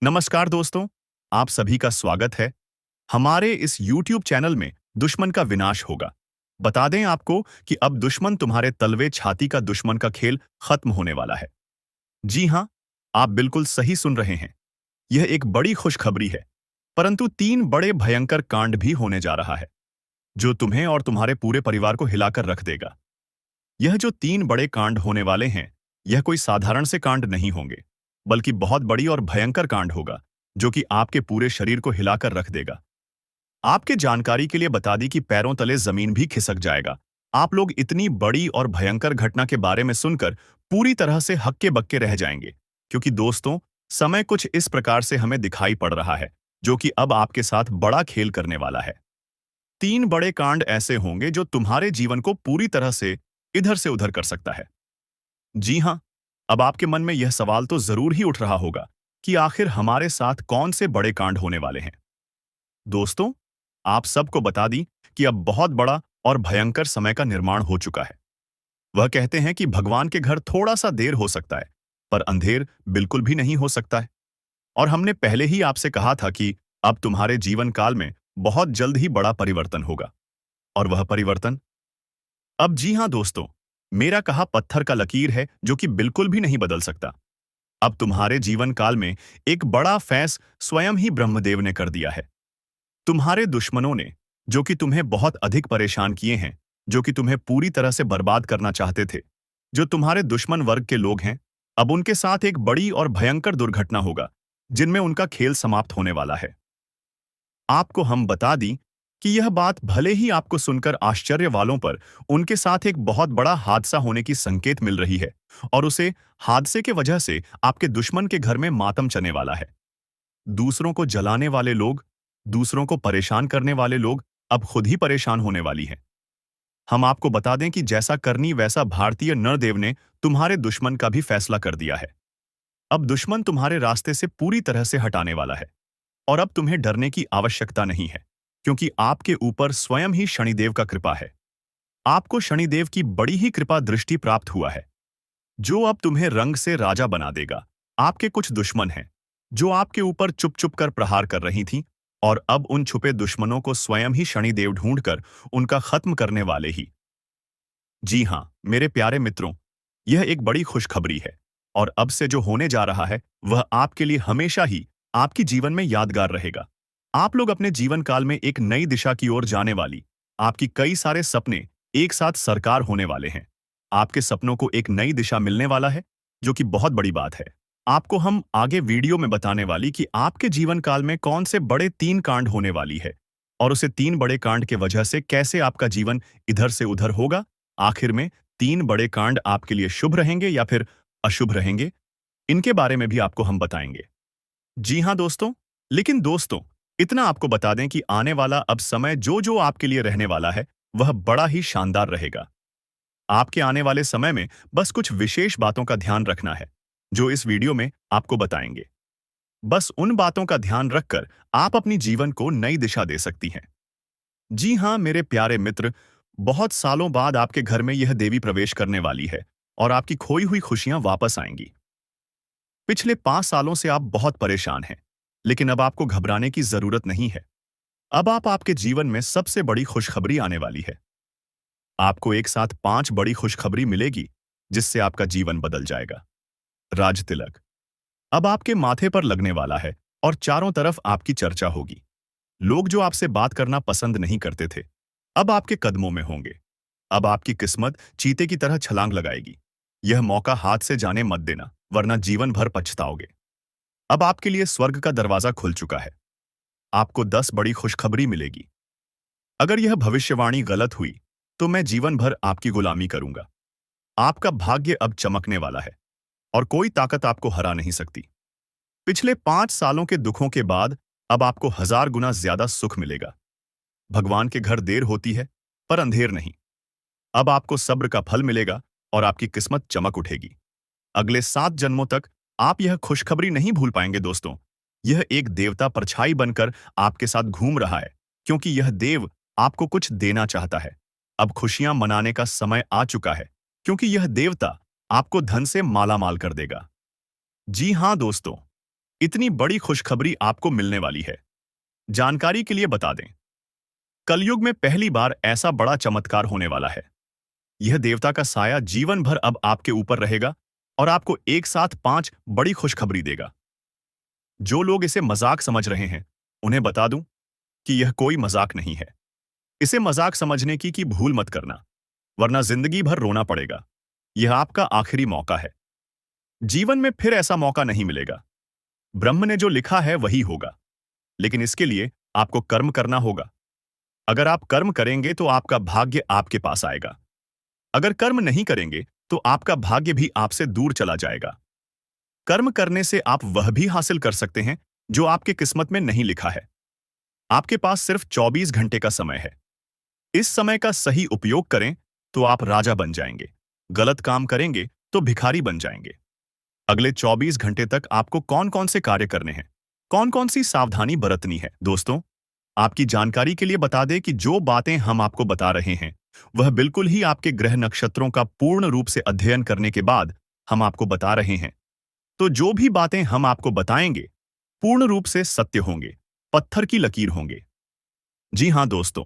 नमस्कार दोस्तों, आप सभी का स्वागत है। हमारे इस YouTube चैनल में दुश्मन का विनाश होगा। बता दें आपको कि अब दुश्मन तुम्हारे तलवे छाती का दुश्मन का खेल खत्म होने वाला है। जी हाँ, आप बिल्कुल सही सुन रहे हैं। यह एक बड़ी खुशखबरी है, परंतु 3 बड़े भयंकर कांड भी होने जा रहा है, जो तुम्हें और तुम्हारे पूरे परिवार को हिलाकर रख देगा। यह जो 3 बड़े कांड होने वाले हैं, यह कोई साधारण से कांड नहीं होंगे, बल्कि बहुत बड़ी और भयंकर कांड होगा, जो कि आपके पूरे शरीर को हिलाकर रख देगा। आपके जानकारी के लिए बता दी कि पैरों तले जमीन भी खिसक जाएगा। आप लोग इतनी बड़ी और भयंकर घटना के बारे में सुनकर पूरी तरह से हक्के बक्के रह जाएंगे, क्योंकि दोस्तों, समय कुछ इस प्रकार से हमें दिखाई पड़ रहा है, जो कि अब आपके साथ बड़ा खेल करने वाला है। 3 बड़े कांड ऐसे होंगे जो तुम्हारे जीवन को पूरी तरह से इधर से उधर कर सकता है। जी हाँ, अब आपके मन में यह सवाल तो जरूर ही उठ रहा होगा कि आखिर हमारे साथ कौन से बड़े कांड होने वाले हैं। दोस्तों, आप सबको बता दी कि अब बहुत बड़ा और भयंकर समय का निर्माण हो चुका है। वह कहते हैं कि भगवान के घर थोड़ा सा देर हो सकता है, पर अंधेर बिल्कुल भी नहीं हो सकता है। और हमने पहले ही आपसे कहा था कि अब तुम्हारे जीवन काल में बहुत जल्द ही बड़ा परिवर्तन होगा। और वह परिवर्तन अब जी हाँ दोस्तों, मेरा कहा पत्थर का लकीर है जो कि बिल्कुल भी नहीं बदल सकता। अब तुम्हारे जीवन काल में एक बड़ा फैस स्वयं ही ब्रह्मदेव ने कर दिया है। तुम्हारे दुश्मनों ने, जो कि तुम्हें बहुत अधिक परेशान किए हैं, जो कि तुम्हें पूरी तरह से बर्बाद करना चाहते थे, जो तुम्हारे दुश्मन वर्ग के लोग हैं, अब उनके साथ एक बड़ी और भयंकर दुर्घटना होगा, जिनमें उनका खेल समाप्त होने वाला है। आपको हम बता दी कि यह बात भले ही आपको सुनकर आश्चर्य वालों पर उनके साथ एक बहुत बड़ा हादसा होने की संकेत मिल रही है, और उसे हादसे के वजह से आपके दुश्मन के घर में मातम चने वाला है। दूसरों को जलाने वाले लोग, दूसरों को परेशान करने वाले लोग अब खुद ही परेशान होने वाली हैं। हम आपको बता दें कि जैसा करनी वैसा भारतीय नरदेव ने तुम्हारे दुश्मन का भी फैसला कर दिया है। अब दुश्मन तुम्हारे रास्ते से पूरी तरह से हटाने वाला है, और अब तुम्हें डरने की आवश्यकता नहीं है, क्योंकि आपके ऊपर स्वयं ही शनिदेव का कृपा है। आपको शनिदेव की बड़ी ही कृपा दृष्टि प्राप्त हुआ है, जो अब तुम्हें रंग से राजा बना देगा। आपके कुछ दुश्मन हैं, जो आपके ऊपर चुप चुप कर प्रहार कर रही थीं, और अब उन छुपे दुश्मनों को स्वयं ही शनिदेव ढूंढकर उनका खत्म करने वाले ही। जी हाँ, मेरे प्यारे मित्रों, यह एक बड़ी खुशखबरी है, और अब से जो होने जा रहा है, वह आपके लिए हमेशा ही आपकी जीवन में यादगार रहेगा। आप लोग अपने जीवन काल में एक नई दिशा की ओर जाने वाली, आपकी कई सारे सपने एक साथ साकार होने वाले हैं। आपके सपनों को एक नई दिशा मिलने वाला है, जो कि बहुत बड़ी बात है। आपको हम आगे वीडियो में बताने वाली कि आपके जीवन काल में कौन से बड़े 3 कांड होने वाली है, और उसे 3 बड़े कांड के वजह से कैसे आपका जीवन इधर से उधर होगा। आखिर में 3 बड़े कांड आपके लिए शुभ रहेंगे या फिर अशुभ रहेंगे, इनके बारे में भी आपको हम बताएंगे। जी हाँ दोस्तों, लेकिन दोस्तों, इतना आपको बता दें कि आने वाला अब समय जो जो आपके लिए रहने वाला है, वह बड़ा ही शानदार रहेगा। आपके आने वाले समय में बस कुछ विशेष बातों का ध्यान रखना है, जो इस वीडियो में आपको बताएंगे। बस उन बातों का ध्यान रखकर आप अपनी जीवन को नई दिशा दे सकती हैं। जी हाँ मेरे प्यारे मित्र, बहुत सालों बाद आपके घर में यह देवी प्रवेश करने वाली है, और आपकी खोई हुई खुशियां वापस आएंगी। पिछले 5 सालों से आप बहुत परेशान हैं, लेकिन अब आपको घबराने की जरूरत नहीं है। अब आपके जीवन में सबसे बड़ी खुशखबरी आने वाली है। आपको एक साथ 5 बड़ी खुशखबरी मिलेगी, जिससे आपका जीवन बदल जाएगा। राज तिलक अब आपके माथे पर लगने वाला है, और चारों तरफ आपकी चर्चा होगी। लोग जो आपसे बात करना पसंद नहीं करते थे, अब आपके कदमों में होंगे। अब आपकी किस्मत चीते की तरह छलांग लगाएगी। यह मौका हाथ से जाने मत देना, वरना जीवन भर पछताओगे। अब आपके लिए स्वर्ग का दरवाजा खुल चुका है। आपको 10 बड़ी खुशखबरी मिलेगी। अगर यह भविष्यवाणी गलत हुई, तो मैं जीवन भर आपकी गुलामी करूंगा। आपका भाग्य अब चमकने वाला है, और कोई ताकत आपको हरा नहीं सकती। पिछले 5 सालों के दुखों के बाद अब आपको 1000 गुना ज्यादा सुख मिलेगा। भगवान के घर देर होती है, पर अंधेर नहीं। अब आपको सब्र का फल मिलेगा, और आपकी किस्मत चमक उठेगी। अगले 7 जन्मों तक आप यह खुशखबरी नहीं भूल पाएंगे दोस्तों। यह एक देवता परछाई बनकर आपके साथ घूम रहा है, क्योंकि यह देव आपको कुछ देना चाहता है। अब खुशियां मनाने का समय आ चुका है, क्योंकि यह देवता आपको धन से मालामाल कर देगा। जी हाँ दोस्तों, इतनी बड़ी खुशखबरी आपको मिलने वाली है। जानकारी के लिए बता दें, कलयुग में पहली बार ऐसा बड़ा चमत्कार होने वाला है। यह देवता का साया जीवन भर अब आपके ऊपर रहेगा और आपको एक साथ 5 बड़ी खुशखबरी देगा। जो लोग इसे मजाक समझ रहे हैं, उन्हें बता दूं कि यह कोई मजाक नहीं है। इसे मजाक समझने की भूल मत करना, वरना जिंदगी भर रोना पड़ेगा। यह आपका आखिरी मौका है। जीवन में फिर ऐसा मौका नहीं मिलेगा। ब्रह्म ने जो लिखा है वही होगा, लेकिन इसके लिए आपको कर्म करना होगा। अगर आप कर्म करेंगे तो आपका भाग्य आपके पास आएगा। अगर कर्म नहीं करेंगे तो आपका भाग्य भी आपसे दूर चला जाएगा। कर्म करने से आप वह भी हासिल कर सकते हैं जो आपके किस्मत में नहीं लिखा है। आपके पास सिर्फ 24 घंटे का समय है। इस समय का सही उपयोग करें तो आप राजा बन जाएंगे। गलत काम करेंगे तो भिखारी बन जाएंगे। अगले 24 घंटे तक आपको कौन कौन से कार्य करने हैं, कौन कौन सी सावधानी बरतनी है। दोस्तों, आपकी जानकारी के लिए बता दें कि जो बातें हम आपको बता रहे हैं वह बिल्कुल ही आपके ग्रह नक्षत्रों का पूर्ण रूप से अध्ययन करने के बाद हम आपको बता रहे हैं। तो जो भी बातें हम आपको बताएंगे पूर्ण रूप से सत्य होंगे, पत्थर की लकीर होंगे। जी हां दोस्तों,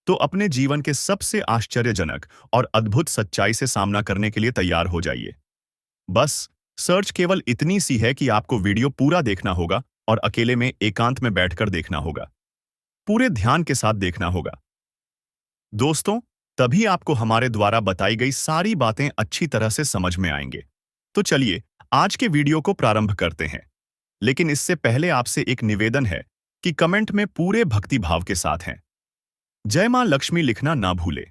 तो अपने जीवन के सबसे आश्चर्यजनक और अद्भुत सच्चाई से सामना करने के लिए तैयार हो जाइए। बस सर्च केवल इतनी सी है कि आपको वीडियो पूरा देखना होगा और अकेले में एकांत में बैठकर देखना होगा। पूरे ध्यान के साथ देखना होगा। दोस्तों, तभी आपको हमारे द्वारा बताई गई सारी बातें अच्छी तरह से समझ में आएंगे। तो चलिए आज के वीडियो को प्रारंभ करते हैं। लेकिन इससे पहले आपसे एक निवेदन है कि कमेंट में पूरे भक्ति भाव के साथ हैं जय मां लक्ष्मी लिखना ना भूले।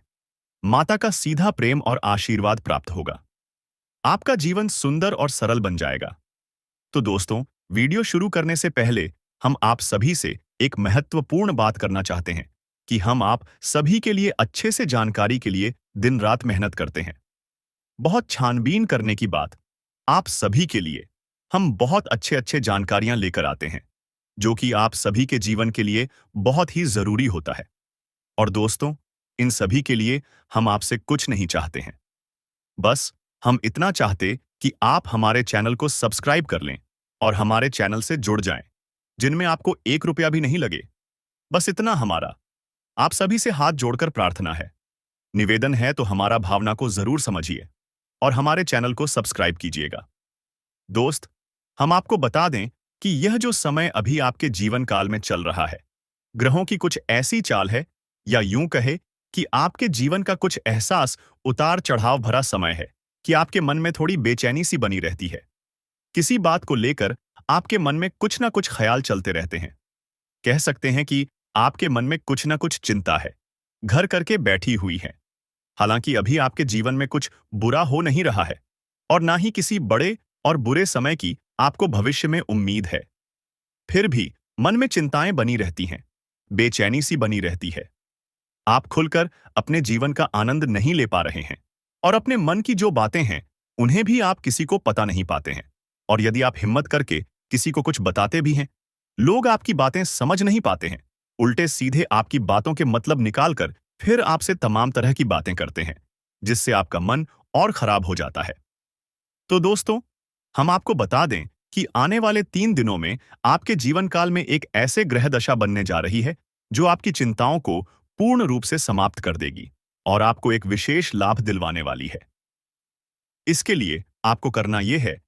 माता का सीधा प्रेम और आशीर्वाद प्राप्त होगा। आपका जीवन सुंदर और सरल बन जाएगा। तो दोस्तों, वीडियो शुरू करने से पहले हम आप सभी से एक महत्वपूर्ण बात करना चाहते हैं कि हम आप सभी के लिए अच्छे से जानकारी के लिए दिन रात मेहनत करते हैं। बहुत छानबीन करने की बात, आप सभी के लिए हम बहुत अच्छे जानकारियां लेकर आते हैं जो कि आप सभी के जीवन के लिए बहुत ही जरूरी होता है। और दोस्तों, इन सभी के लिए हम आपसे कुछ नहीं चाहते हैं। बस हम इतना चाहते कि आप हमारे चैनल को सब्सक्राइब कर लें और हमारे चैनल से जुड़ जाएं, जिनमें आपको 1 रुपया भी नहीं लगे। बस इतना हमारा आप सभी से हाथ जोड़कर प्रार्थना है, निवेदन है। तो हमारा भावना को जरूर समझिए और हमारे चैनल को सब्सक्राइब कीजिएगा। दोस्त, हम आपको बता दें कि यह जो समय अभी आपके जीवन काल में चल रहा है, ग्रहों की कुछ ऐसी चाल है, या यूं कहे कि आपके जीवन का कुछ एहसास उतार चढ़ाव भरा समय है कि आपके मन में थोड़ी बेचैनी सी बनी रहती है। किसी बात को लेकर आपके मन में कुछ ना कुछ ख्याल चलते रहते हैं। कह सकते हैं कि आपके मन में कुछ ना कुछ चिंता है, घर करके बैठी हुई है। हालांकि अभी आपके जीवन में कुछ बुरा हो नहीं रहा है और ना ही किसी बड़े और बुरे समय की आपको भविष्य में उम्मीद है। फिर भी मन में चिंताएं बनी रहती हैं, बेचैनी सी बनी रहती है। आप खुलकर अपने जीवन का आनंद नहीं ले पा रहे हैं और अपने मन की जो बातें हैं उन्हें भी आप किसी को पता नहीं पाते हैं। और यदि आप हिम्मत करके किसी को कुछ बताते भी हैं, लोग आपकी बातें समझ नहीं पाते हैं। उल्टे सीधे आपकी बातों के मतलब निकालकर फिर आपसे तमाम तरह की बातें करते हैं, जिससे आपका मन और खराब हो जाता है। तो दोस्तों, हम आपको बता दें कि आने वाले 3 दिनों में आपके जीवन काल में एक ऐसे ग्रह दशा बनने जा रही है जो आपकी चिंताओं को पूर्ण रूप से समाप्त कर देगी और आपको एक विशेष लाभ दिलवाने वाली है। इसके लिए आपको करना यह है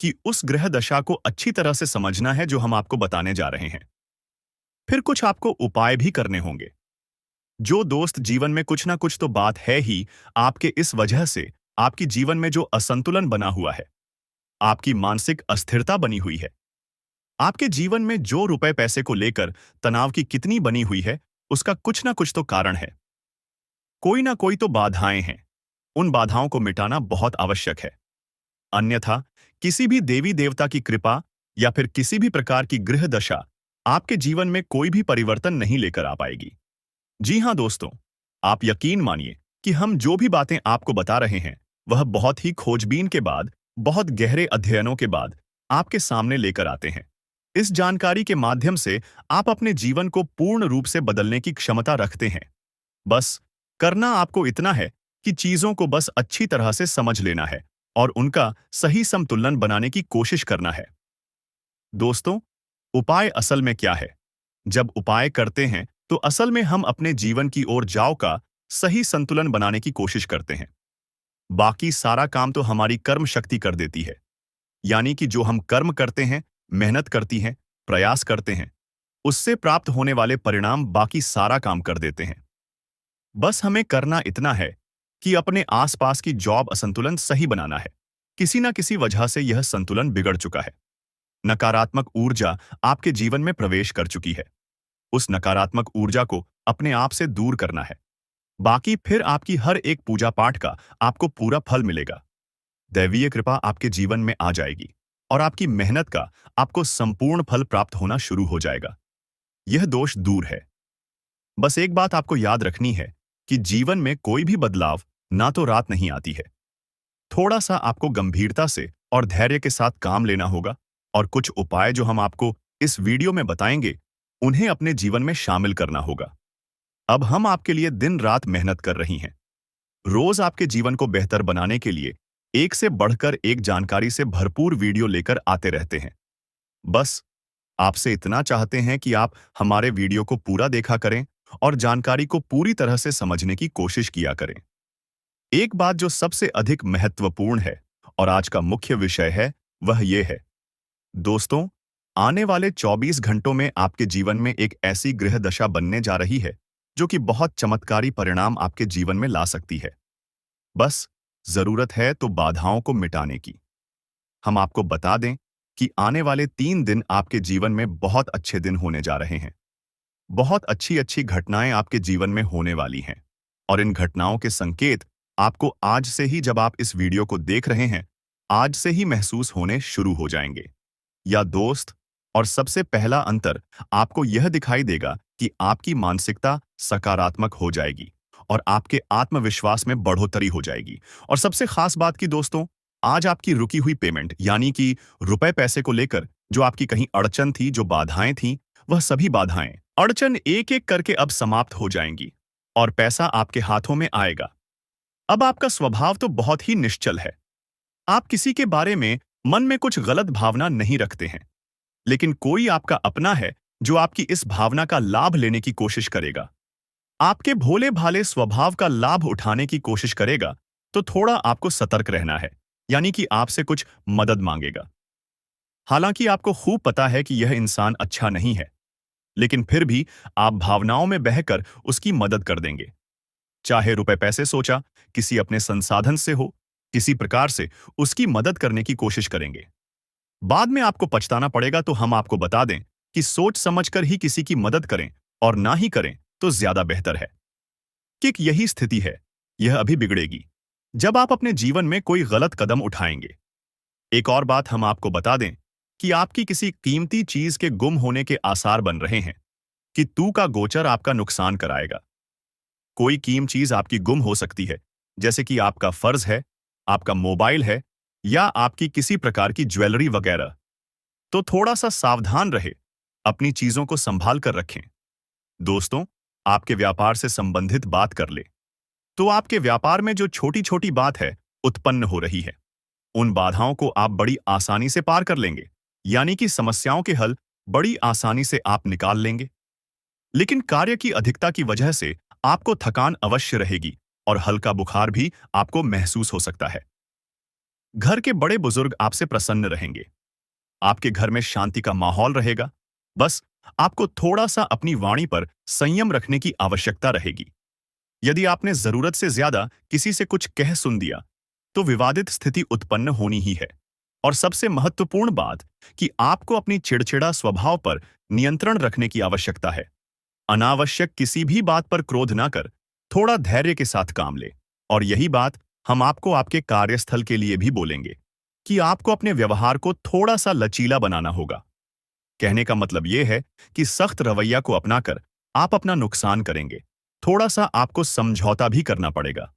कि उस ग्रह दशा को अच्छी तरह से समझना है जो हम आपको बताने जा रहे हैं। फिर कुछ आपको उपाय भी करने होंगे। जो दोस्त जीवन में कुछ ना कुछ तो बात है ही, आपके इस वजह से आपकी जीवन में जो असंतुलन बना हुआ है, आपकी मानसिक अस्थिरता बनी हुई है, आपके जीवन में जो रुपए पैसे को लेकर तनाव की कितनी बनी हुई है, उसका कुछ ना कुछ तो कारण है। कोई ना कोई तो बाधाएं हैं। उन बाधाओं को मिटाना बहुत आवश्यक है। अन्यथा किसी भी देवी देवता की कृपा या फिर किसी भी प्रकार की ग्रह दशा आपके जीवन में कोई भी परिवर्तन नहीं लेकर आ पाएगी। जी हां दोस्तों, आप यकीन मानिए कि हम जो भी बातें आपको बता रहे हैं वह बहुत ही खोजबीन के बाद, बहुत गहरे अध्ययनों के बाद आपके सामने लेकर आते हैं। इस जानकारी के माध्यम से आप अपने जीवन को पूर्ण रूप से बदलने की क्षमता रखते हैं। बस करना आपको इतना है कि चीजों को बस अच्छी तरह से समझ लेना है और उनका सही संतुलन बनाने की कोशिश करना है। दोस्तों, उपाय असल में क्या है? जब उपाय करते हैं तो असल में हम अपने जीवन की ओर जाओ का सही संतुलन बनाने की कोशिश करते हैं। बाकी सारा काम तो हमारी कर्म शक्ति कर देती है। यानी कि जो हम कर्म करते हैं, मेहनत करती हैं, प्रयास करते हैं, उससे प्राप्त होने वाले परिणाम बाकी सारा काम कर देते हैं। बस हमें करना इतना है कि अपने आसपास की जॉब असंतुलन सही बनाना है। किसी ना किसी वजह से यह संतुलन बिगड़ चुका है। नकारात्मक ऊर्जा आपके जीवन में प्रवेश कर चुकी है। उस नकारात्मक ऊर्जा को अपने आप से दूर करना है। बाकी फिर आपकी हर एक पूजा पाठ का आपको पूरा फल मिलेगा। दैवीय कृपा आपके जीवन में आ जाएगी और आपकी मेहनत का आपको संपूर्ण फल प्राप्त होना शुरू हो जाएगा। यह दोष दूर है। बस एक बात आपको याद रखनी है कि जीवन में कोई भी बदलाव ना तो रात नहीं आती है। थोड़ा सा आपको गंभीरता से और धैर्य के साथ काम लेना होगा और कुछ उपाय जो हम आपको इस वीडियो में बताएंगे, उन्हें अपने जीवन में शामिल करना होगा। अब हम आपके लिए दिन रात मेहनत कर रही हैं। रोज आपके जीवन को बेहतर बनाने के लिए एक से बढ़कर एक जानकारी से भरपूर वीडियो लेकर आते रहते हैं। बस आपसे इतना चाहते हैं कि आप हमारे वीडियो को पूरा देखा करें और जानकारी को पूरी तरह से समझने की कोशिश किया करें। एक बात जो सबसे अधिक महत्वपूर्ण है और आज का मुख्य विषय है, वह ये है, दोस्तों, आने वाले 24 घंटों में आपके जीवन में एक ऐसी ग्रह दशा बनने जा रही है जो कि बहुत चमत्कारी परिणाम आपके जीवन में ला सकती है। बस जरूरत है तो बाधाओं को मिटाने की। हम आपको बता दें कि आने वाले 3 दिन आपके जीवन में बहुत अच्छे दिन होने जा रहे हैं। बहुत अच्छी अच्छी घटनाएं आपके जीवन में होने वाली हैं और इन घटनाओं के संकेत आपको आज से ही, जब आप इस वीडियो को देख रहे हैं, आज से ही महसूस होने शुरू हो जाएंगे। या दोस्त, और सबसे पहला अंतर आपको यह दिखाई देगा कि आपकी मानसिकता सकारात्मक हो जाएगी और आपके आत्मविश्वास में बढ़ोतरी हो जाएगी। और सबसे खास बात की दोस्तों, आज आपकी रुकी हुई पेमेंट यानी कि रुपए पैसे को लेकर जो आपकी कहीं अड़चन थी, जो बाधाएं थी, वह सभी बाधाएं, अड़चन एक एक करके अब समाप्त हो जाएंगी और पैसा आपके हाथों में आएगा। अब आपका स्वभाव तो बहुत ही निश्चल है। आप किसी के बारे में मन में कुछ गलत भावना नहीं रखते हैं, लेकिन कोई आपका अपना है जो आपकी इस भावना का लाभ लेने की कोशिश करेगा। आपके भोले भाले स्वभाव का लाभ उठाने की कोशिश करेगा, तो थोड़ा आपको सतर्क रहना है, यानी कि आपसे कुछ मदद मांगेगा। हालांकि आपको खूब पता है कि यह इंसान अच्छा नहीं है, लेकिन फिर भी आप भावनाओं में बहकर उसकी मदद कर देंगे। चाहे रुपए पैसे सोचा, किसी अपने संसाधन से हो, किसी प्रकार से उसकी मदद करने की कोशिश करेंगे। बाद में आपको पछताना पड़ेगा, तो हम आपको बता दें कि सोच समझकर ही किसी की मदद करें और ना ही करें तो ज्यादा बेहतर है। कि यही स्थिति है, यह अभी बिगड़ेगी जब आप अपने जीवन में कोई गलत कदम उठाएंगे। एक और बात हम आपको बता दें कि आपकी किसी कीमती चीज के गुम होने के आसार बन रहे हैं कि तू का गोचर आपका नुकसान कराएगा। कोई कीमती चीज आपकी गुम हो सकती है, जैसे कि आपका फर्ज है, आपका मोबाइल है या आपकी किसी प्रकार की ज्वेलरी वगैरह। तो थोड़ा सा सावधान रहे, अपनी चीजों को संभाल कर रखें। दोस्तों, आपके व्यापार से संबंधित बात कर ले तो आपके व्यापार में जो छोटी छोटी बात है उत्पन्न हो रही है, उन बाधाओं को आप बड़ी आसानी से पार कर लेंगे, यानी कि समस्याओं के हल बड़ी आसानी से आप निकाल लेंगे। लेकिन कार्य की अधिकता की वजह से आपको थकान अवश्य रहेगी और हल्का बुखार भी आपको महसूस हो सकता है। घर के बड़े बुजुर्ग आपसे प्रसन्न रहेंगे। आपके घर में शांति का माहौल रहेगा। बस आपको थोड़ा सा अपनी वाणी पर संयम रखने की आवश्यकता रहेगी। यदि आपने जरूरत से ज्यादा किसी से कुछ कह सुन दिया, तो विवादित स्थिति उत्पन्न होनी ही है। और सबसे महत्वपूर्ण बात कि आपको अपनी चिड़चिड़ा स्वभाव पर नियंत्रण रखने की आवश्यकता है। अनावश्यक किसी भी बात पर क्रोध ना कर, थोड़ा धैर्य के साथ काम ले। और यही बात हम आपको आपके कार्यस्थल के लिए भी बोलेंगे कि आपको अपने व्यवहार को थोड़ा सा लचीला बनाना होगा। कहने का मतलब यह है कि सख्त रवैया को अपनाकर आप अपना नुकसान करेंगे। थोड़ा सा आपको समझौता भी करना पड़ेगा।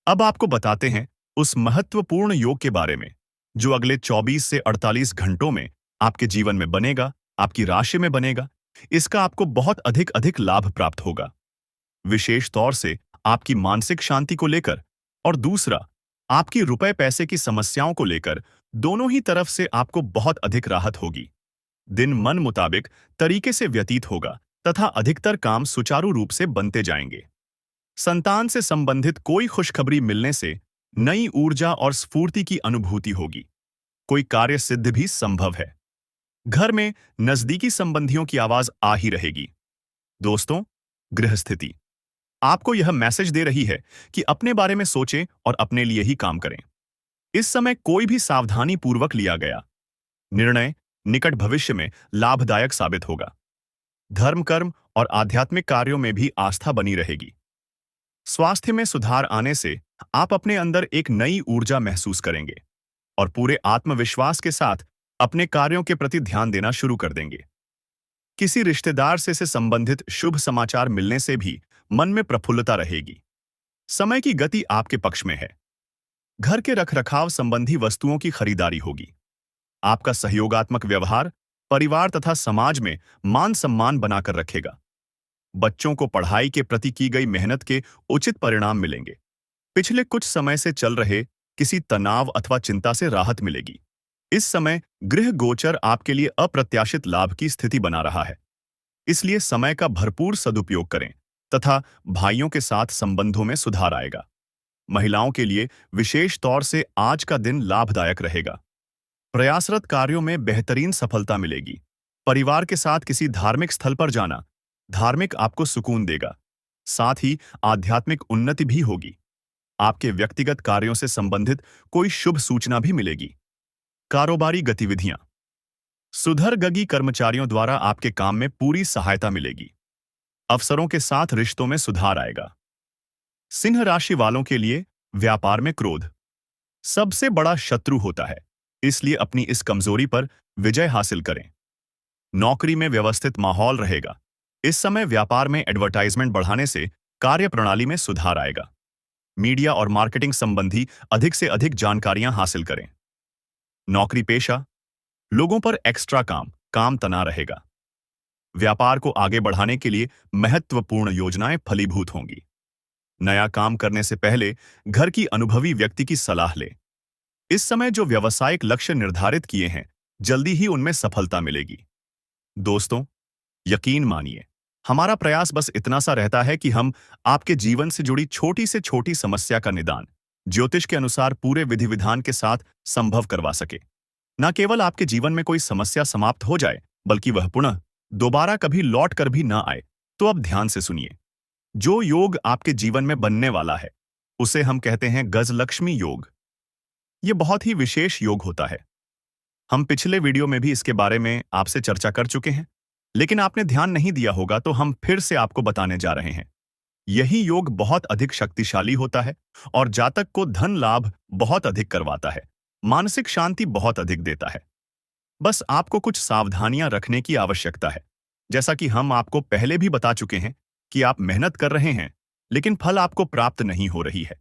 अब आपको बताते हैं उस महत्वपूर्ण योग के बारे में जो अगले 24 से 48 घंटों में आपके जीवन में बनेगा, आपकी राशि में बनेगा। इसका आपको बहुत अधिक अधिक लाभ प्राप्त होगा, विशेष तौर से आपकी मानसिक शांति को लेकर, और दूसरा आपकी रुपए पैसे की समस्याओं को लेकर। दोनों ही तरफ से आपको बहुत अधिक राहत होगी। दिन मन मुताबिक तरीके से व्यतीत होगा तथा अधिकतर काम सुचारू रूप से बनते जाएंगे। संतान से संबंधित कोई खुशखबरी मिलने से नई ऊर्जा और स्फूर्ति की अनुभूति होगी। कोई कार्य सिद्ध भी संभव है। घर में नजदीकी संबंधियों की आवाज आ ही रहेगी। दोस्तों, गृह स्थिति आपको यह मैसेज दे रही है कि अपने बारे में सोचें और अपने लिए ही काम करें। इस समय कोई भी सावधानी पूर्वक लिया गया निर्णय निकट भविष्य में लाभदायक साबित होगा। धर्म, कर्म और आध्यात्मिक कार्यों में भी आस्था बनी रहेगी। स्वास्थ्य में सुधार आने से आप अपने अंदर एक नई ऊर्जा महसूस करेंगे और पूरे आत्मविश्वास के साथ अपने कार्यों के प्रति ध्यान देना शुरू कर देंगे। किसी रिश्तेदार से संबंधित शुभ समाचार मिलने से भी मन में प्रफुल्लता रहेगी। समय की गति आपके पक्ष में है। घर के रखरखाव संबंधी वस्तुओं की खरीदारी होगी। आपका सहयोगात्मक व्यवहार परिवार तथा समाज में मान सम्मान बनाकर रखेगा। बच्चों को पढ़ाई के प्रति की गई मेहनत के उचित परिणाम मिलेंगे। पिछले कुछ समय से चल रहे किसी तनाव अथवा चिंता से राहत मिलेगी। इस समय गृह गोचर आपके लिए अप्रत्याशित लाभ की स्थिति बना रहा है, इसलिए समय का भरपूर सदुपयोग करें तथा भाइयों के साथ संबंधों में सुधार आएगा। महिलाओं के लिए विशेष तौर से आज का दिन लाभदायक रहेगा। प्रयासरत कार्यों में बेहतरीन सफलता मिलेगी। परिवार के साथ किसी धार्मिक स्थल पर जाना धार्मिक आपको सुकून देगा। साथ ही आध्यात्मिक उन्नति भी होगी। आपके व्यक्तिगत कार्यों से संबंधित कोई शुभ सूचना भी मिलेगी। कारोबारी गतिविधियां सुधरगगी कर्मचारियों द्वारा आपके काम में पूरी सहायता मिलेगी। अफसरों के साथ रिश्तों में सुधार आएगा। सिंह राशि वालों के लिए व्यापार में क्रोध सबसे बड़ा शत्रु होता है, इसलिए अपनी इस कमजोरी पर विजय हासिल करें। नौकरी में व्यवस्थित माहौल रहेगा। इस समय व्यापार में एडवर्टाइजमेंट बढ़ाने से कार्यप्रणाली में सुधार आएगा। मीडिया और मार्केटिंग संबंधी अधिक से अधिक जानकारियां हासिल करें। नौकरी पेशा लोगों पर एक्स्ट्रा काम तना रहेगा। व्यापार को आगे बढ़ाने के लिए महत्वपूर्ण योजनाएं फलीभूत होंगी। नया काम करने से पहले घर की अनुभवी व्यक्ति की सलाह लें। इस समय जो व्यावसायिक लक्ष्य निर्धारित किए हैं, जल्दी ही उनमें सफलता मिलेगी। दोस्तों, यकीन मानिए, हमारा प्रयास बस इतना सा रहता है कि हम आपके जीवन से जुड़ी छोटी से छोटी समस्या का निदान ज्योतिष के अनुसार पूरे विधि विधान के साथ संभव करवा सके। न केवल आपके जीवन में कोई समस्या समाप्त हो जाए, बल्कि वह पुनः दोबारा कभी लौट कर भी ना आए। तो अब ध्यान से सुनिए। जो योग आपके जीवन में बनने वाला है, उसे हम कहते हैं गजलक्ष्मी योग। यह बहुत ही विशेष योग होता है। हम पिछले वीडियो में भी इसके बारे में आपसे चर्चा कर चुके हैं, लेकिन आपने ध्यान नहीं दिया होगा, तो हम फिर से आपको बताने जा रहे हैं। यही योग बहुत अधिक शक्तिशाली होता है और जातक को धन लाभ बहुत अधिक करवाता है, मानसिक शांति बहुत अधिक देता है। बस आपको कुछ सावधानियां रखने की आवश्यकता है। जैसा कि हम आपको पहले भी बता चुके हैं कि आप मेहनत कर रहे हैं, लेकिन फल आपको प्राप्त नहीं हो रही है।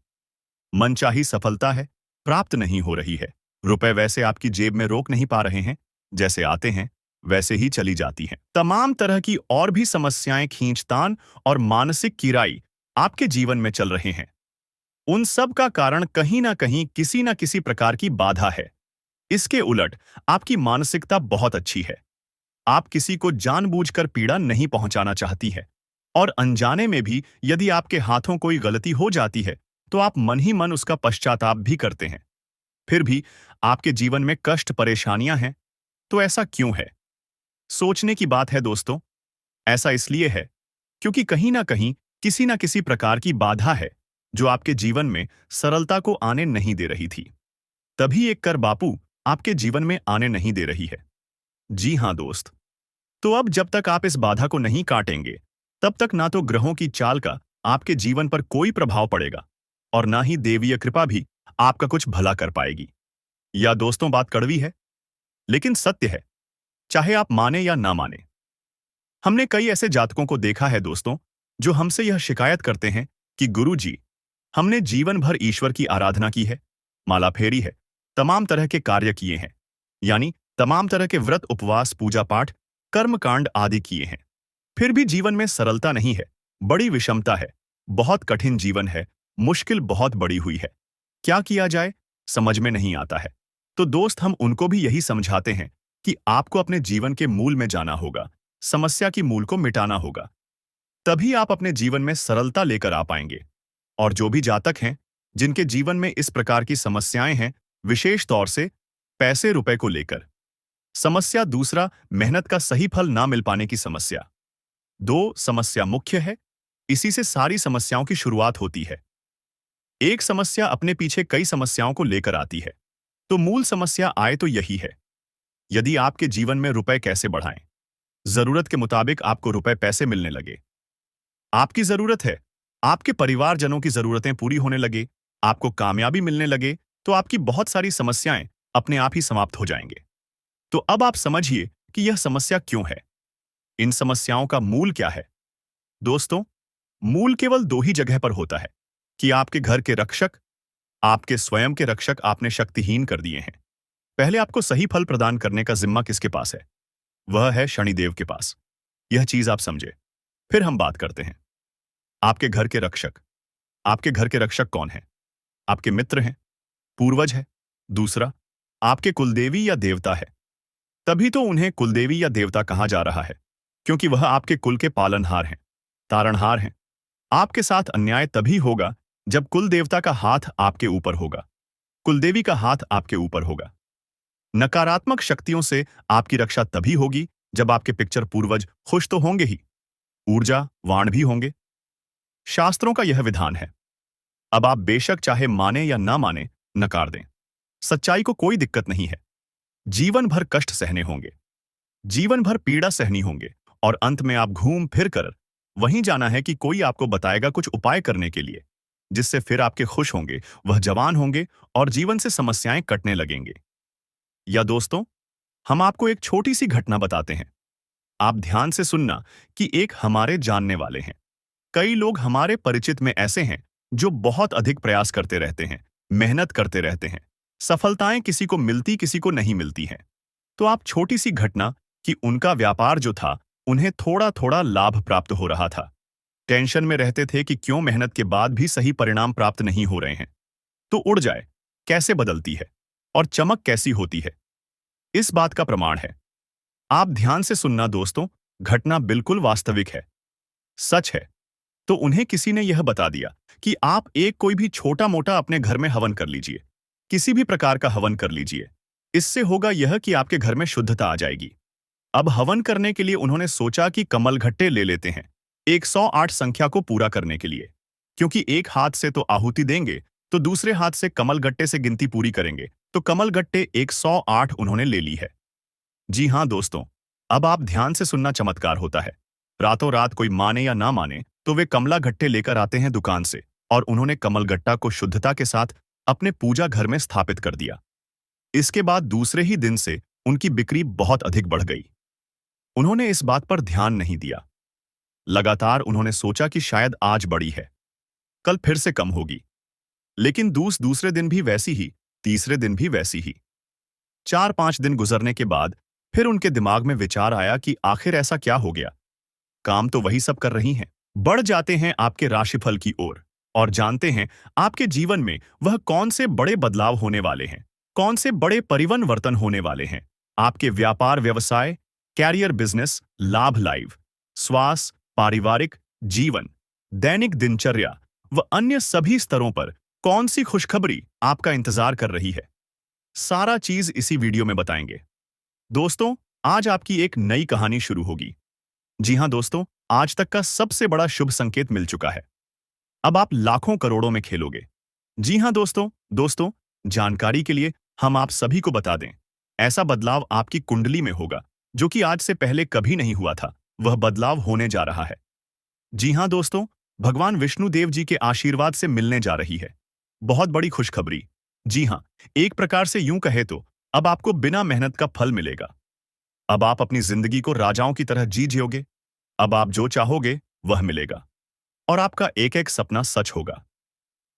मनचाही सफलता है, प्राप्त नहीं हो रही है। रुपए वैसे आपकी जेब में रोक नहीं पा रहे हैं, जैसे आते हैं वैसे ही चली जाती हैं। तमाम तरह की और भी समस्याएं, खींचतान और मानसिक किराई आपके जीवन में चल रहे हैं। उन सब का कारण कहीं ना कहीं किसी ना किसी प्रकार की बाधा है। इसके उलट आपकी मानसिकता बहुत अच्छी है। आप किसी को जानबूझकर पीड़ा नहीं पहुंचाना चाहती है, और अनजाने में भी यदि आपके हाथों कोई गलती हो जाती है, तो आप मन ही मन उसका पश्चाताप भी करते हैं। फिर भी आपके जीवन में कष्ट परेशानियां हैं। तो ऐसा क्यों है? सोचने की बात है दोस्तों। ऐसा इसलिए है क्योंकि कहीं ना कहीं किसी ना किसी प्रकार की बाधा है जो आपके जीवन में सरलता को आने नहीं दे रही थी। तभी एक कर बापू आपके जीवन में आने नहीं दे रही है। जी हां दोस्त। तो अब जब तक आप इस बाधा को नहीं काटेंगे, तब तक ना तो ग्रहों की चाल का आपके जीवन पर कोई प्रभाव पड़ेगा और ना ही देवीय कृपा भी आपका कुछ भला कर पाएगी। या दोस्तों, बात कड़वी है, लेकिन सत्य है, चाहे आप माने या ना माने। हमने कई ऐसे जातकों को देखा है दोस्तों, जो हमसे यह शिकायत करते हैं कि गुरु जी, हमने जीवन भर ईश्वर की आराधना की है, माला फेरी है, तमाम तरह के कार्य किए हैं, यानी तमाम तरह के व्रत, उपवास, पूजा पाठ, कर्मकांड आदि किए हैं, फिर भी जीवन में सरलता नहीं है, बड़ी विषमता है, बहुत कठिन जीवन है, मुश्किल बहुत बड़ी हुई है। क्या किया जाए समझ में नहीं आता है। तो दोस्त, हम उनको भी यही समझाते हैं कि आपको अपने जीवन के मूल में जाना होगा, समस्या की मूल को मिटाना होगा। तभी आप अपने जीवन में सरलता लेकर आ पाएंगे। और जो भी जातक हैं, जिनके जीवन में इस प्रकार की समस्याएं हैं, विशेष तौर से पैसे रुपए को लेकर समस्या, दूसरा मेहनत का सही फल ना मिल पाने की समस्या, दो समस्या मुख्य है, इसी से सारी समस्याओं की शुरुआत होती है। एक समस्या अपने पीछे कई समस्याओं को लेकर आती है, तो मूल समस्या आए तो यही है। यदि आपके जीवन में रुपए कैसे बढ़ाएं, जरूरत के मुताबिक आपको रुपए पैसे मिलने लगे, आपकी जरूरत है, आपके परिवारजनों की जरूरतें पूरी होने लगे, आपको कामयाबी मिलने लगे, तो आपकी बहुत सारी समस्याएं अपने आप ही समाप्त हो जाएंगे। तो अब आप समझिए कि यह समस्या क्यों है, इन समस्याओं का मूल क्या है। दोस्तों, मूल केवल दो ही जगह पर होता है कि आपके घर के रक्षक, आपके स्वयं के रक्षक आपने शक्तिहीन कर दिए हैं। पहले आपको सही फल प्रदान करने का जिम्मा किसके पास है? वह है शनिदेव के पास। यह चीज आप समझे, फिर हम बात करते हैं। आपके घर के रक्षक, आपके घर के रक्षक कौन है? आपके मित्र हैं, पूर्वज है, दूसरा आपके कुलदेवी या देवता है। तभी तो उन्हें कुलदेवी या देवता कहा जा रहा है, क्योंकि वह आपके कुल के पालनहार हैं, तारणहार हैं। आपके साथ अन्याय तभी होगा जब कुल देवता का हाथ आपके ऊपर होगा, कुलदेवी का हाथ आपके ऊपर होगा। नकारात्मक शक्तियों से आपकी रक्षा तभी होगी जब आपके पिक्चर पूर्वज खुश तो होंगे ही, ऊर्जा वाण भी होंगे। शास्त्रों का यह विधान है। अब आप बेशक चाहे माने या ना माने, नकार दें, सच्चाई को कोई दिक्कत नहीं है। जीवन भर कष्ट सहने होंगे, जीवन भर पीड़ा सहनी होंगे, और अंत में आप घूम फिर कर वहीं जाना है कि कोई आपको बताएगा कुछ उपाय करने के लिए, जिससे फिर आपके खुश होंगे, वह जवान होंगे और जीवन से समस्याएं कटने लगेंगे। या दोस्तों, हम आपको एक छोटी सी घटना बताते हैं। आप ध्यान से सुनना कि एक हमारे जानने वाले हैं। कई लोग हमारे परिचित में ऐसे हैं जो बहुत अधिक प्रयास करते रहते हैं, मेहनत करते रहते हैं, सफलताएं किसी को मिलती किसी को नहीं मिलती हैं। तो आप छोटी सी घटना कि उनका व्यापार जो था, उन्हें थोड़ा थोड़ा लाभ प्राप्त हो रहा था, टेंशन में रहते थे कि क्यों मेहनत के बाद भी सही परिणाम प्राप्त नहीं हो रहे हैं। तो उड़ जाए कैसे बदलती है और चमक कैसी होती है, इस बात का प्रमाण है। आप ध्यान से सुनना दोस्तों, घटना बिल्कुल वास्तविक है, सच है। तो उन्हें किसी ने यह बता दिया कि आप एक कोई भी छोटा मोटा अपने घर में हवन कर लीजिए, किसी भी प्रकार का हवन कर लीजिए। इससे होगा यह कि आपके घर में शुद्धता आ जाएगी। अब हवन करने के लिए उन्होंने सोचा कि कमलघट्टे ले लेते हैं 108 संख्या को पूरा करने के लिए, क्योंकि एक हाथ से तो आहुति देंगे तो दूसरे हाथ से कमलगट्टे से गिनती पूरी करेंगे, तो कमलगट्टे 108 उन्होंने ले ली है। जी हां दोस्तों, अब आप ध्यान से सुनना, चमत्कार होता है। रातों रात, कोई माने या ना माने, तो वे कमला गट्टे लेकर आते हैं दुकान से, और उन्होंने कमलगट्टा को शुद्धता के साथ अपने पूजा घर में स्थापित कर दिया। इसके बाद दूसरे ही दिन से उनकी बिक्री बहुत अधिक बढ़ गई। उन्होंने इस बात पर ध्यान नहीं दिया। लगातार उन्होंने सोचा कि शायद आज बढ़ी है, कल फिर से कम होगी, लेकिन दूसरे दिन भी वैसी ही, तीसरे दिन भी वैसी ही। 4-5 दिन गुजरने के बाद फिर उनके दिमाग में विचार आया कि आखिर ऐसा क्या हो गया, काम तो वही सब कर रही हैं। बढ़ जाते हैं आपके राशिफल की ओर और जानते हैं आपके जीवन में वह कौन से बड़े बदलाव होने वाले हैं, कौन से बड़े परिवर्तन होने वाले हैं। आपके व्यापार व्यवसाय, कैरियर, बिजनेस, लाभ, लाइव, स्वास्थ्य, पारिवारिक जीवन, दैनिक दिनचर्या व अन्य सभी स्तरों पर कौन सी खुशखबरी आपका इंतजार कर रही है, सारा चीज इसी वीडियो में बताएंगे। दोस्तों, आज आपकी एक नई कहानी शुरू होगी। जी हां दोस्तों, आज तक का सबसे बड़ा शुभ संकेत मिल चुका है। अब आप लाखों करोड़ों में खेलोगे। जी हां दोस्तों, जानकारी के लिए हम आप सभी को बता दें, ऐसा बदलाव आपकी कुंडली में होगा जो कि आज से पहले कभी नहीं हुआ था। वह बदलाव होने जा रहा है। जी हां दोस्तों, भगवान विष्णु देव जी के आशीर्वाद से मिलने जा रही है बहुत बड़ी खुशखबरी। जी हां, एक प्रकार से यूं कहे तो अब आपको बिना मेहनत का फल मिलेगा। अब आप अपनी जिंदगी को राजाओं की तरह जी जियोगे। अब आप जो चाहोगे वह मिलेगा, और आपका एक एक सपना सच होगा।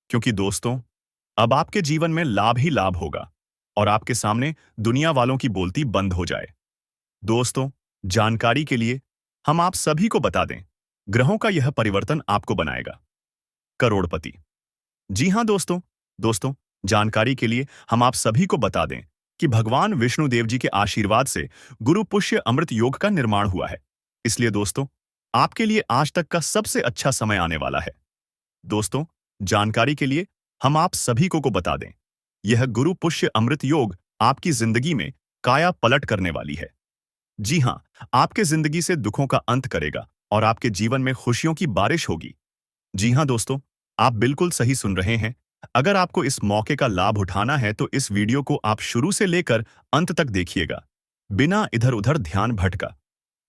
क्योंकि दोस्तों, अब आपके जीवन में लाभ ही लाभ होगा और आपके सामने दुनिया वालों की बोलती बंद हो जाए। दोस्तों, जानकारी के लिए हम आप सभी को बता दें, ग्रहों का यह परिवर्तन आपको बनाएगा करोड़पति। जी हां दोस्तों, जानकारी के लिए हम आप सभी को बता दें, कि भगवान विष्णु देव जी के आशीर्वाद से गुरु पुष्य अमृत योग का निर्माण हुआ है। इसलिए दोस्तों, आपके लिए आज तक का सबसे अच्छा समय आने वाला है। दोस्तों, जानकारी के लिए हम आप सभी को बता दें, यह गुरु पुष्य अमृत योग आपकी जिंदगी में काया पलट करने वाली है। जी हाँ, आपके जिंदगी से दुखों का अंत करेगा और आपके जीवन में खुशियों की बारिश होगी। जी हाँ दोस्तों, आप बिल्कुल सही सुन रहे हैं। अगर आपको इस मौके का लाभ उठाना है तो इस वीडियो को आप शुरू से लेकर अंत तक देखिएगा, बिना इधर-उधर ध्यान भटका।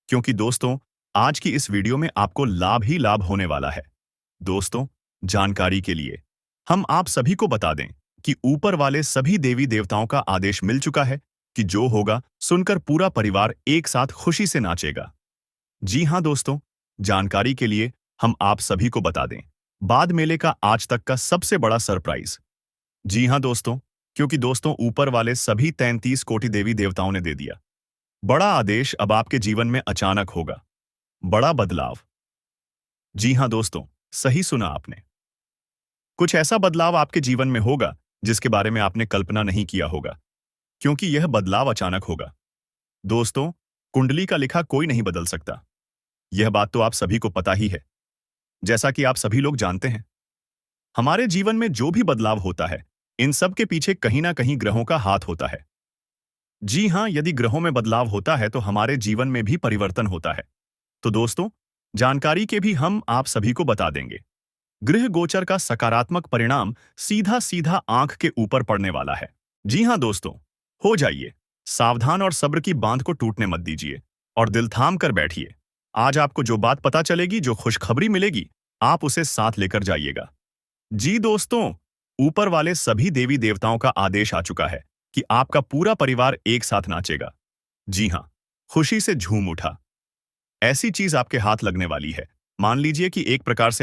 क्योंकि दोस्तों, आज की इस वीडियो में आपको लाभ ही लाभ होने वाला है। दोस्तों, जानकारी के लिए हम आप सभी को बता दें कि ऊपर वाले सभी देवी देवताओं का आदेश मिल चुका है कि जो होगा सुनकर पूरा परिवार एक साथ खुशी से नाचेगा। जी हाँ दोस्तों, जानकारी के लिए हम आप सभी को बता दें, बाद मेले का आज तक का सबसे बड़ा सरप्राइज। जी हाँ दोस्तों, क्योंकि दोस्तों ऊपर वाले सभी 33 कोटि देवी देवताओं ने दे दिया बड़ा आदेश। अब आपके जीवन में अचानक होगा बड़ा बदलाव। जी हाँ दोस्तों, सही सुना आपने। कुछ ऐसा बदलाव आपके जीवन में होगा जिसके बारे में आपने कल्पना नहीं किया होगा, क्योंकि यह बदलाव अचानक होगा। दोस्तों, कुंडली का लिखा कोई नहीं बदल सकता, यह बात तो आप सभी को पता ही है। जैसा कि आप सभी लोग जानते हैं, हमारे जीवन में जो भी बदलाव होता है, इन सब के पीछे कहीं ना कहीं ग्रहों का हाथ होता है। जी हाँ, यदि ग्रहों में बदलाव होता है तो हमारे जीवन में भी परिवर्तन होता है। तो दोस्तों, जानकारी के भी हम आप सभी को बता देंगे। गृह गोचर का सकारात्मक परिणाम सीधा सीधा आंख के ऊपर पड़ने वाला है। जी हाँ दोस्तों, हो जाइए सावधान और सब्र की बांध को टूटने मत दीजिए और दिल थाम कर बैठिए। आज आपको जो बात पता चलेगी, जो खुशखबरी मिलेगी, आप उसे साथ लेकर जाइएगा। जी दोस्तों, ऊपर वाले सभी देवी देवताओं का आदेश आ चुका है कि आपका पूरा परिवार एक साथ नाचेगा। जी हाँ, खुशी से झूम उठा। ऐसी चीज आपके हाथ लगने वाली है, मान लीजिए कि एक प्रकार से